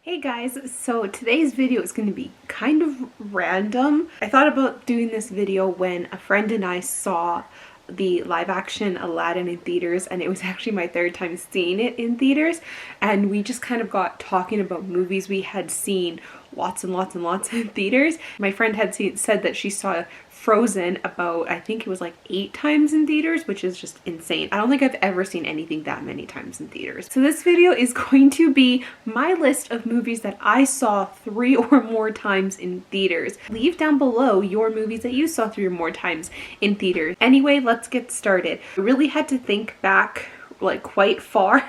Hey guys, so today's video is going to be kind of random. I thought about doing this video when a friend and I saw the live action Aladdin in theaters, and it was actually my third time seeing it in theaters, and we just kind of got talking about movies we had seen lots and lots and lots in theaters. My friend had said that she saw Frozen about, I think it was like 8 times in theaters, which is just insane. I don't think I've ever seen anything that many times in theaters. So this video is going to be my list of movies that I saw 3 or more times in theaters. Leave down below your movies that you saw 3 or more times in theaters. Anyway, let's get started. I really had to think back like quite far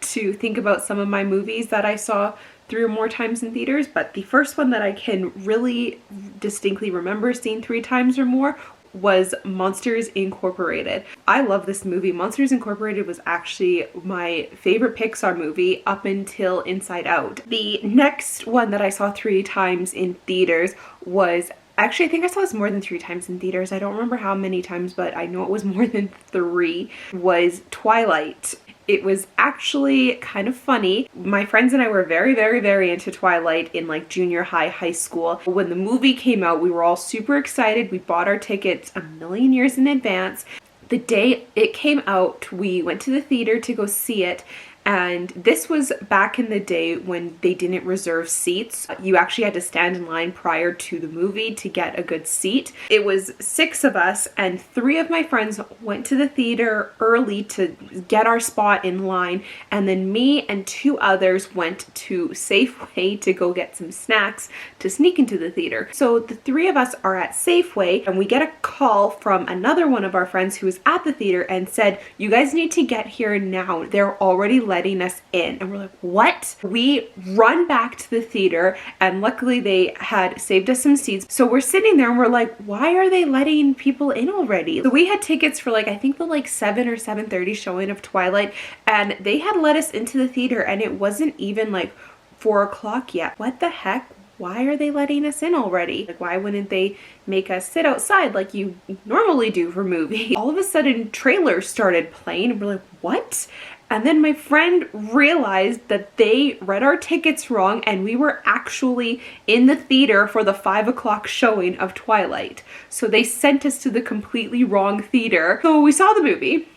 to think about some of my movies that I saw 3 or more times in theaters, but the first one that I can really distinctly remember seeing 3 times or more was Monsters Incorporated. I love this movie. Monsters Incorporated was actually my favorite Pixar movie up until Inside Out. The next one that I saw 3 times in theaters was actually, I think I saw this more than 3 times in theaters. I don't remember how many times, but I know it was more than 3, was Twilight. It was actually kind of funny. My friends and I were very into Twilight in like junior high, high school. When the movie came out, we were all super excited. We bought our tickets a million years in advance. The day it came out, we went to the theater to go see it. And this was back in the day when they didn't reserve seats. You actually had to stand in line prior to the movie to get a good seat. It was 6 of us, and 3 of my friends went to the theater early to get our spot in line, and then me and 2 others went to Safeway to go get some snacks to sneak into the theater. So the 3 of us are at Safeway, and we get a call from another one of our friends who was at the theater and said, "You guys need to get here now. They're already letting us in." And we're like, what? We run back to the theater, and luckily they had saved us some seats. So we're sitting there and we're like, why are they letting people in already? So we had tickets for like, I think the like 7 or 7:30 showing of Twilight, and they had let us into the theater and it wasn't even like 4 o'clock yet. What the heck? Why are they letting us in already? Like, why wouldn't they make us sit outside like you normally do for movies? All of a sudden trailers started playing and we're like, what? And then my friend realized that they read our tickets wrong and we were actually in the theater for the 5 o'clock showing of Twilight. So they sent us to the completely wrong theater. So we saw the movie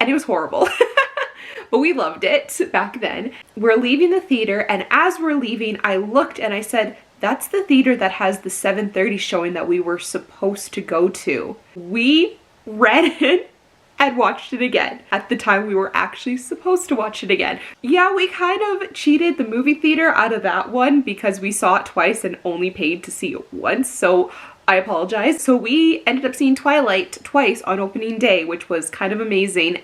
and it was horrible. But we loved it back then. We're leaving the theater, and as we're leaving, I looked and I said, that's the theater that has the 7:30 showing that we were supposed to go to. We read it and watched it again at the time we were actually supposed to watch it again. Yeah, we kind of cheated the movie theater out of that one because we saw it twice and only paid to see it once, so I apologize. So we ended up seeing Twilight twice on opening day, which was kind of amazing.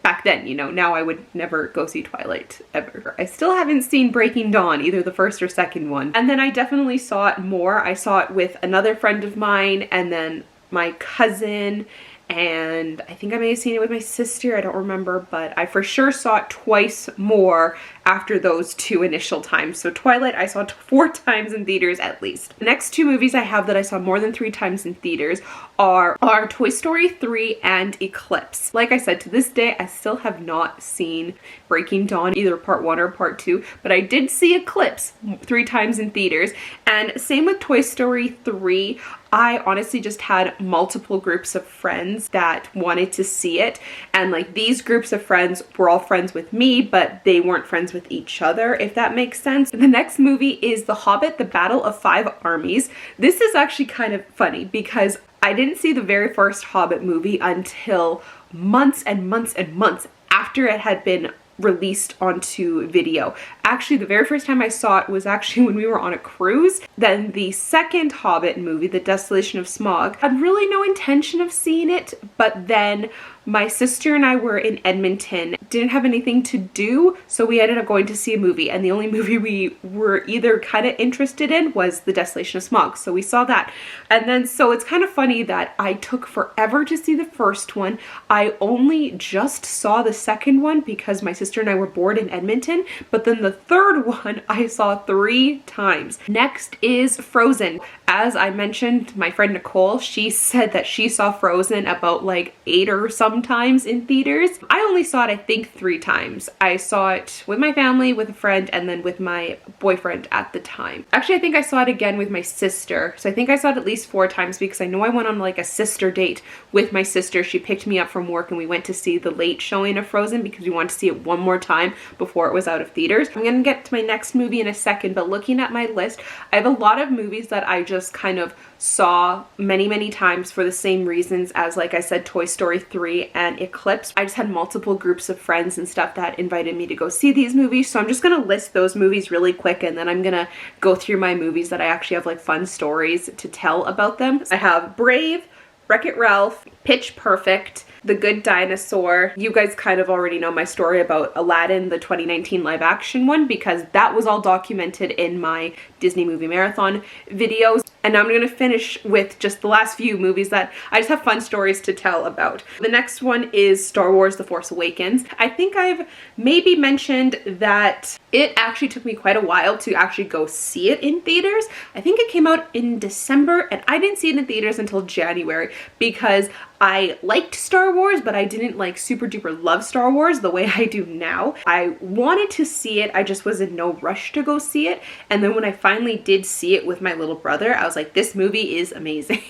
Back then, you know, now I would never go see Twilight ever. I still haven't seen Breaking Dawn, either the first or second one. And then I definitely saw it more. I saw it with another friend of mine and then my cousin, and I think I may have seen it with my sister, I don't remember, but I for sure saw it twice more after those 2 initial times. So Twilight I saw 4 times in theaters at least. The next 2 movies I have that I saw more than 3 times in theaters are Toy Story 3 and Eclipse. Like I said, to this day I still have not seen Breaking Dawn, either part 1 or part 2, but I did see Eclipse 3 times in theaters. And same with Toy Story 3. I honestly just had multiple groups of friends that wanted to see it, and like these groups of friends were all friends with me, but they weren't friends with each other, if that makes sense. The next movie is The Hobbit: The Battle of Five Armies. This is actually kind of funny because I didn't see the very first Hobbit movie until months and months and months after it had been released onto video. Actually, the very first time I saw it was actually when we were on a cruise. Then the second Hobbit movie, The Desolation of Smaug, I had really no intention of seeing it, but then my sister and I were in Edmonton, didn't have anything to do, so we ended up going to see a movie, and the only movie we were either kind of interested in was The Desolation of Smaug, so we saw that. And then, so it's kind of funny that I took forever to see the first one. I only just saw the second one because my sister and I were bored in Edmonton, but then the third one I saw 3 times. Next is Frozen. As I mentioned, my friend Nicole, she said that she saw Frozen about like 8 or some sometimes in theaters. I only saw it, I think, 3 times. I saw it with my family, with a friend, and then with my boyfriend at the time. Actually, I think I saw it again with my sister. So I think I saw it at least 4 times because I know I went on like a sister date with my sister. She picked me up from work and we went to see the late showing of Frozen because we wanted to see it one more time before it was out of theaters. I'm gonna get to my next movie in a second, but looking at my list, I have a lot of movies that I just kind of saw many times for the same reasons as, like I said, Toy Story 3 and Eclipse. I just had multiple groups of friends and stuff that invited me to go see these movies, so I'm just gonna list those movies really quick and then I'm gonna go through my movies that I actually have like fun stories to tell about them. I have Brave, Wreck-It Ralph, Pitch Perfect, The Good Dinosaur. You guys kind of already know my story about Aladdin, the 2019 live action one, because that was all documented in my Disney Movie Marathon videos. And now I'm going to finish with just the last few movies that I just have fun stories to tell about. The next one is Star Wars The Force Awakens. I think I've maybe mentioned that it actually took me quite a while to actually go see it in theaters. I think it came out in December and I didn't see it in theaters until January because I liked Star Wars, but I didn't like super duper love Star Wars the way I do now. I wanted to see it, I just was in no rush to go see it. And then when I finally did see it with my little brother, I was like, this movie is amazing.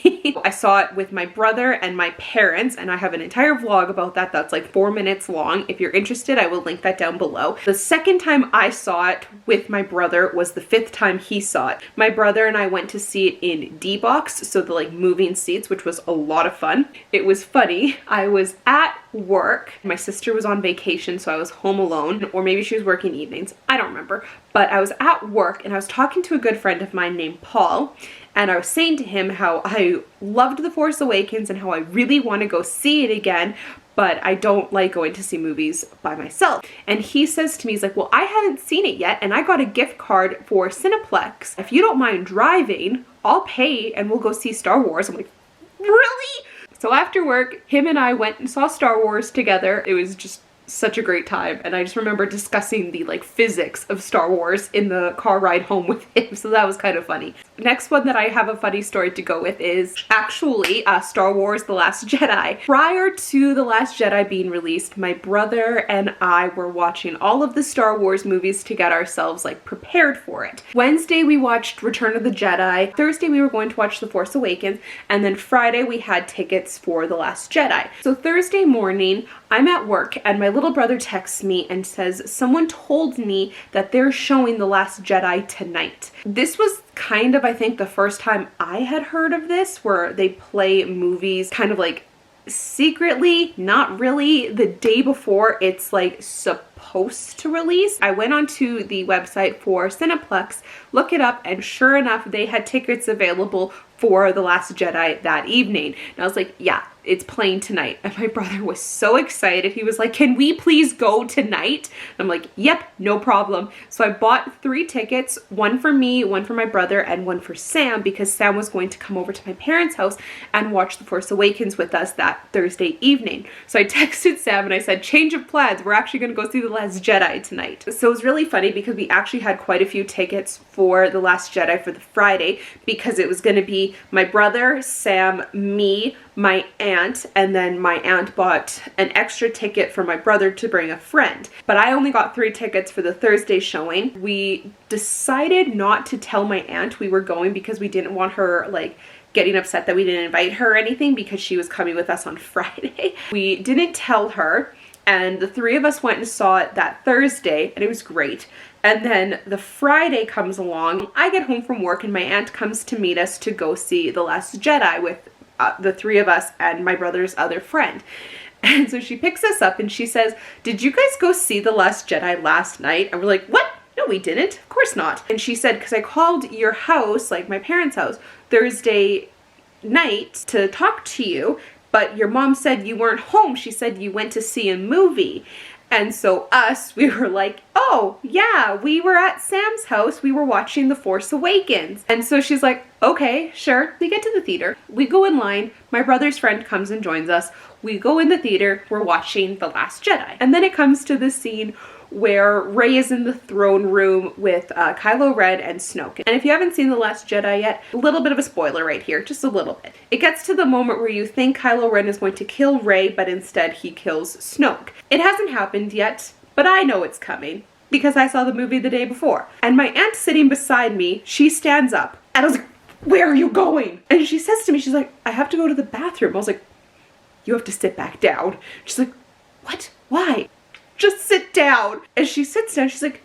I saw it with my brother and my parents, and I have an entire vlog about that that's like 4 minutes long. If you're interested, I will link that down below. The second time I saw it with my brother was the 5th time he saw it. My brother and I went to see it in D-Box, so the like moving seats, which was a lot of fun. It was funny. I was at work. My sister was on vacation, so I was home alone, or maybe she was working evenings. I don't remember. But I was at work and I was talking to a good friend of mine named Paul, and I was saying to him how I loved The Force Awakens and how I really want to go see it again, but I don't like going to see movies by myself. And he says to me, he's like, well, I haven't seen it yet and I got a gift card for Cineplex. If you don't mind driving, I'll pay and we'll go see Star Wars. I'm like, really? So after work, him and I went and saw Star Wars together. It was just such a great time, and I just remember discussing the like physics of Star Wars in the car ride home with him, so that was kind of funny. Next one that I have a funny story to go with is actually Star Wars The Last Jedi. Prior to The Last Jedi being released, my brother and I were watching all of the Star Wars movies to get ourselves like prepared for it. Wednesday we watched Return of the Jedi, Thursday we were going to watch The Force Awakens, and then Friday we had tickets for The Last Jedi. So Thursday morning I'm at work and my little brother texts me and says, someone told me that they're showing The Last Jedi tonight. This was kind of, I think, the first time I had heard of this, where they play movies kind of like secretly, not really, the day before it's like supposed to release. I went onto the website for Cineplex, look it up, and sure enough, they had tickets available for The Last Jedi that evening. And I was like, yeah, it's playing tonight. And my brother was so excited. He was like, can we please go tonight? And I'm like, yep, no problem. So I bought 3 tickets, one for me, one for my brother, and one for Sam, because Sam was going to come over to my parents' house and watch The Force Awakens with us that Thursday evening. So I texted Sam and I said, change of plans, we're actually gonna go see The Last Jedi tonight. So it was really funny because we actually had quite a few tickets for The Last Jedi for the Friday, because it was gonna be my brother, Sam, me, my aunt, and then my aunt bought an extra ticket for my brother to bring a friend. But I only got 3 tickets for the Thursday showing. We decided not to tell my aunt we were going because we didn't want her like getting upset that we didn't invite her or anything, because she was coming with us on Friday. We didn't tell her, and the 3 of us went and saw it that Thursday, and it was great. And then the Friday comes along, I get home from work and my aunt comes to meet us to go see The Last Jedi with the 3 of us and my brother's other friend. And so she picks us up and she says, did you guys go see The Last Jedi last night? And we're like, what? No, we didn't. Of course not. And she said, because I called your house, like my parents' house, Thursday night to talk to you, but your mom said you weren't home. She said you went to see a movie. And so we were like, oh yeah, we were at Sam's house. We were watching The Force Awakens. And so she's like, okay, sure. We get to the theater. We go in line. My brother's friend comes and joins us. We go in the theater. We're watching The Last Jedi. And then it comes to the scene where Rey is in the throne room with Kylo Ren and Snoke. And if you haven't seen The Last Jedi yet, a little bit of a spoiler right here, just a little bit. It gets to the moment where you think Kylo Ren is going to kill Rey, but instead he kills Snoke. It hasn't happened yet, but I know it's coming because I saw the movie the day before. And my aunt sitting beside me, she stands up and I was like, where are you going? And she says to me, she's like, I have to go to the bathroom. I was like, you have to sit back down. She's like, what? Why? Just sit down. And she sits down, she's like,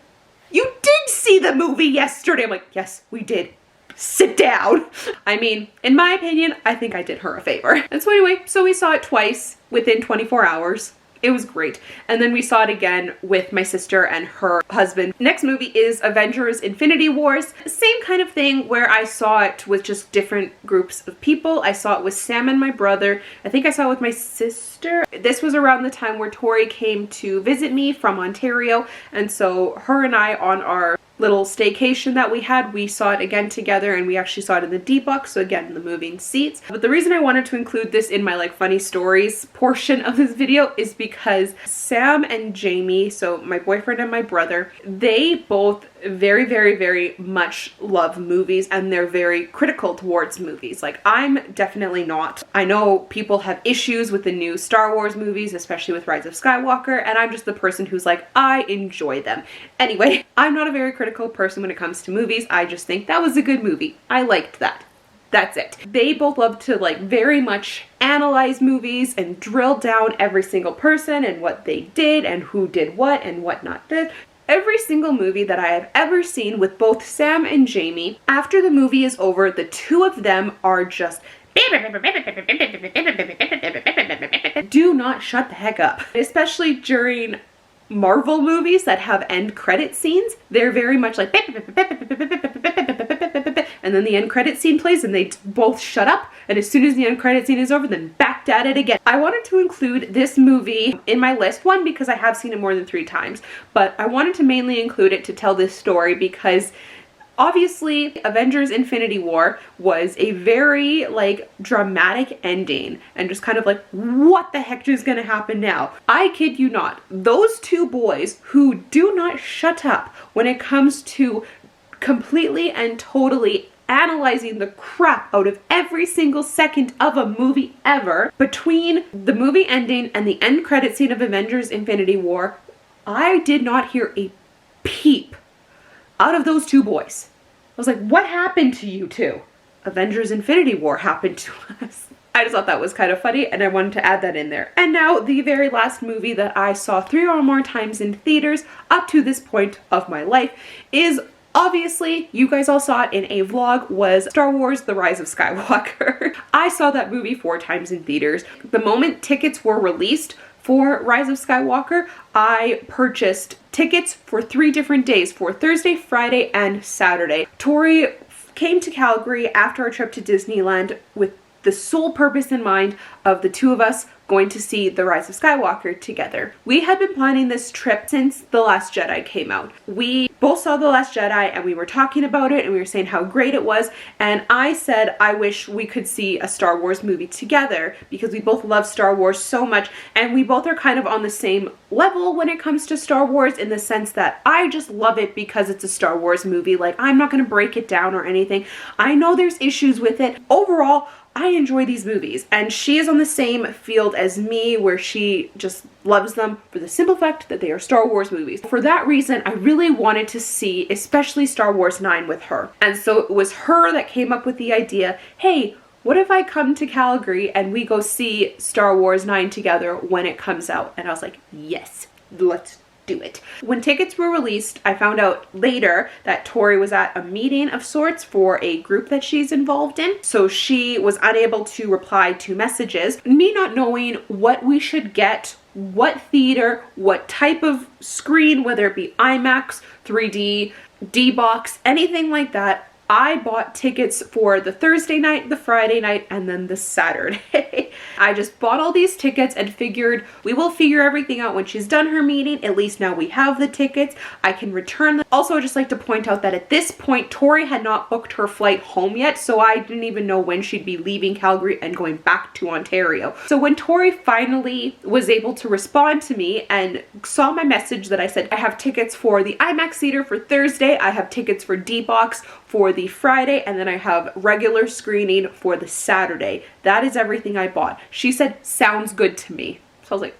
you did see the movie yesterday. I'm like, yes, we did. Sit down. I mean, in my opinion, I think I did her a favor. And so anyway, so we saw it twice within 24 hours. It was great. And then we saw it again with my sister and her husband. Next movie is Avengers Infinity Wars. Same kind of thing where I saw it with just different groups of people. I saw it with Sam and my brother. I think I saw it with my sister. This was around the time where Tori came to visit me from Ontario. And so her and I, on our little staycation that we had, we saw it again together, and we actually saw it in the D-Box, so again, the moving seats. But the reason I wanted to include this in my like funny stories portion of this video is because Sam and Jamie, so my boyfriend and my brother, they both very, very, very much love movies, and they're very critical towards movies. Like, I'm definitely not. I know people have issues with the new Star Wars movies, especially with Rise of Skywalker, and I'm just the person who's like, I enjoy them. Anyway, I'm not a very critical person when it comes to movies. I just think that was a good movie. I liked that. That's it. They both love to like very much analyze movies and drill down every single person and what they did and who did what and what not did. Every single movie that I have ever seen with both Sam and Jamie, after the movie is over, the two of them are just do not shut the heck up. Especially during Marvel movies that have end credit scenes, they're very much like and then the end credit scene plays and they both shut up, and as soon as the end credit scene is over, then back at it again. I wanted to include this movie in my list, one, because I have seen it more than 3 times, but I wanted to mainly include it to tell this story because obviously Avengers Infinity War was a very like dramatic ending and just kind of like, what the heck is gonna happen now? I kid you not, those two boys who do not shut up when it comes to completely and totally analyzing the crap out of every single second of a movie ever, between the movie ending and the end credit scene of Avengers Infinity War, I did not hear a peep out of those two boys. I was like, what happened to you two? Avengers Infinity War happened to us. I just thought that was kind of funny, and I wanted to add that in there. And now the very last movie that I saw 3 or more times in theaters up to this point of my life is, obviously, you guys all saw it in a vlog, was Star Wars: The Rise of Skywalker. I saw that movie 4 times in theaters. The moment tickets were released for Rise of Skywalker, I purchased tickets for 3 different days, for Thursday, Friday, and Saturday. Tori came to Calgary after our trip to Disneyland with the sole purpose in mind of the two of us going to see The Rise of Skywalker together. We had been planning this trip since The Last Jedi came out. We both saw The Last Jedi and we were talking about it and we were saying how great it was, and I said I wish we could see a Star Wars movie together because we both love Star Wars so much, and we both are kind of on the same level when it comes to Star Wars, in the sense that I just love it because it's a Star Wars movie. Like, I'm not going to break it down or anything. I know there's issues with it. Overall, I enjoy these movies, and she is on the same field as me where she just loves them for the simple fact that they are Star Wars movies. For that reason, I really wanted to see especially Star Wars 9 with her. And so it was her that came up with the idea, hey, what if I come to Calgary and we go see Star Wars 9 together when it comes out? And I was like, yes, let's do it. When tickets were released, I found out later that Tori was at a meeting of sorts for a group that she's involved in, so she was unable to reply to messages. Me not knowing what we should get, what theater, what type of screen, whether it be IMAX, 3D, D-Box, anything like that, I bought tickets for the Thursday night, the Friday night, and then the Saturday. I just bought all these tickets and figured we will figure everything out when she's done her meeting. At least now we have the tickets. I can return them. Also, I'd just like to point out that at this point, Tori had not booked her flight home yet, so I didn't even know when she'd be leaving Calgary and going back to Ontario. So when Tori finally was able to respond to me and saw my message that I said, I have tickets for the IMAX theater for Thursday, I have tickets for D-Box for the Friday, and then I have regular screening for the Saturday. That is everything I bought. She said, sounds good to me. So I was like,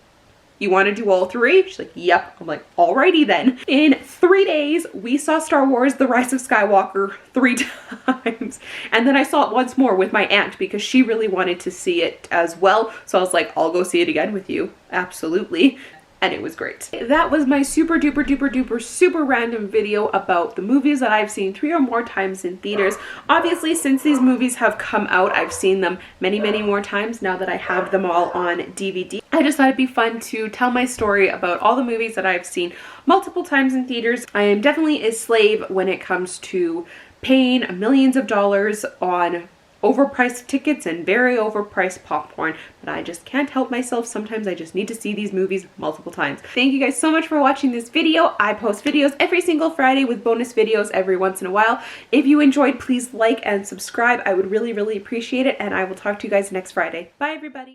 you want to do all three? She's like, yep. I'm like, alrighty then. In 3 days, we saw Star Wars The Rise of Skywalker 3 times. And then I saw it once more with my aunt because she really wanted to see it as well. So I was like, I'll go see it again with you. Absolutely. And it was great. That was my super duper duper duper super random video about the movies that I've seen 3 or more times in theaters. Obviously, since these movies have come out, I've seen them many more times now that I have them all on DVD. I just thought it'd be fun to tell my story about all the movies that I've seen multiple times in theaters. I am definitely a slave when it comes to paying millions of dollars on overpriced tickets and very overpriced popcorn, but I just can't help myself. Sometimes I just need to see these movies multiple times. Thank you guys so much for watching this video. I post videos every single Friday with bonus videos every once in a while. If you enjoyed, please like and subscribe. I would really appreciate it, and I will talk to you guys next Friday. Bye everybody.